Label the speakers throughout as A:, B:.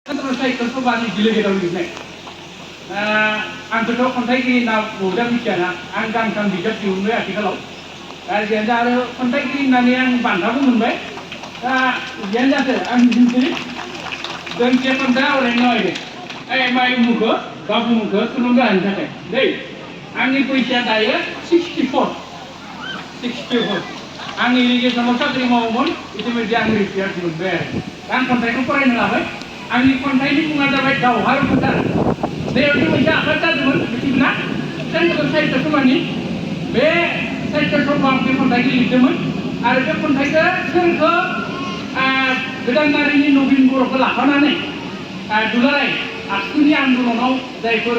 A: साहित्य सभानि डिलिगेटआव लिरनाय आंखौथ' खन्थाइगिरि होनना बहुदा मिथियाना आं गांथाम बिजाब दिहुनबाय आथिखालाव जियानो जा आरो खन्थाइगिरि होननानै आं बान्थाबो मोनबाय दा जियानो जाथों आं बुंनोसै दोंसे खन्थाइ आवरायनो नागिरदों माइ मुंखौ बाबु मुंखौ थुलुंगा होनो थाखाय दै आंनि बैसोआ दायो 64 आं इरिगेसनाव साख्रि मावोमोन इतिमध्य आं रिटायार्ड मोनबाय आरो आं खन्थाइखौ फरायनो लाबाय आंनि खन्थाइनि मुङा जाबाय दावहारु फोथार बेयावदि मोनसे आफाद जादोंमोन मिथिगौना सेन्ट्रेल साहित्य सभानि बे साहित्य सभायाव आं बे खन्थाइखौ लिरदोंमोन आरो बे खन्थाइखौ सोरखौ गोदानारिनि नबिन बर'खौ लाफानानै दुलाराय आबसुनि आन्दलनाव जायफोर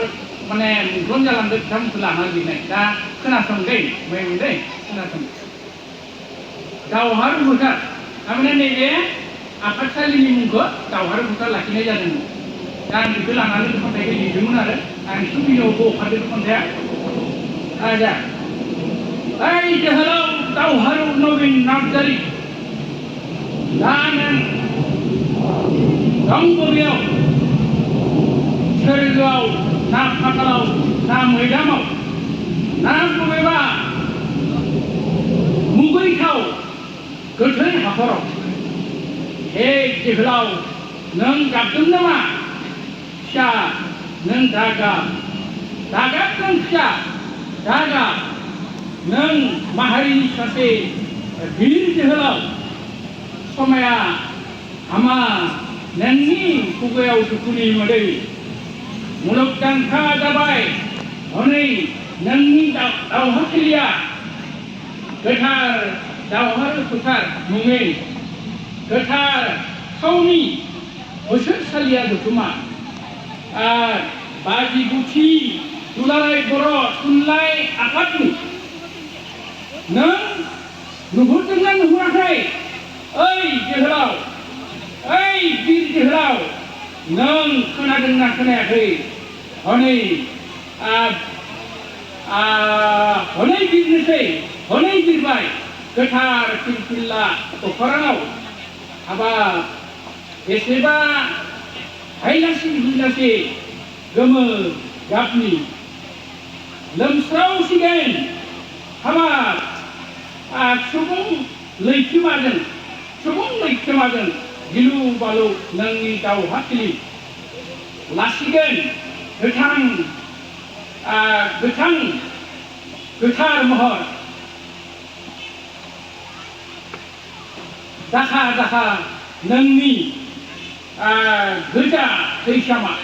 A: माने मुंख्लं जालांदों बिथांमोनखौ लानानै लिरनाय दा खोनासं दै खोनासं दावहारु फोथार थारमाने नैबे आफादसालिनि मुंखौ दावहारु फोथार लाखिनाय जादोंमोन दा आं बेखौ लानानै बे खन्थाइखौ लिरदोंमोन आरो आं सुबिदायावबो अखारदों बे खन्थाइआ आजा ओइ जोहोलाव दावहारु नबिन नार्जारि दा नों दं बबेयाव सोरगोआव ना फातालाव ना मैदामाव ना बबेबा मुगैथाव गोथै हाखराव हे जोहोलाव नों गाबदों नामा फिसा नों दागाब नों फिसा दागाब नों माहारिनि सासे गिर जोहोलाव समाया हामा नोंनि खुगायाव दुखुनि मोदै मुलुगदांखा जाबाय हनै नोंनि दावहाथिलिया गोथार दावहारु फोथार मुङै गोथार थावनि बोसोरसालिया जथुमा बाजिगुथि दुलाराय बर' थुनलाइ आफादनि नों नुहुरदोंना नुहुराखै ओइ जोहोलाव ओइ बिर जोहोलाव नों खोनादोंना खोनायाखै हनै बिरनोसै हनै बिरबाय गोथार फिरफिल्ला अख्राङाव हाबाब बेसेबा हायलासे गोमो गाबनि लोमस्रावसिगोन हाबाब सुबुं लैथोमाजों गिलु बालु नोंनि दावहाथिलि लासिगोन गोथार महर दाखा नोंनि गोजा दैसामा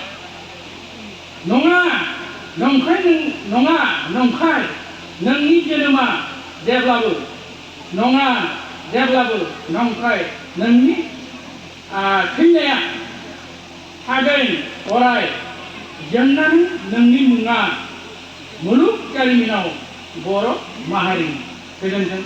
A: नंखाय नोंनि जोनोमा जेब्लाबो नंखाय नोंनि थैनाया थागोन अराय जेन्नानै नोंनि मुङा मुलुग जारिमिनाव बर' माहारिनि गोजोन्थों।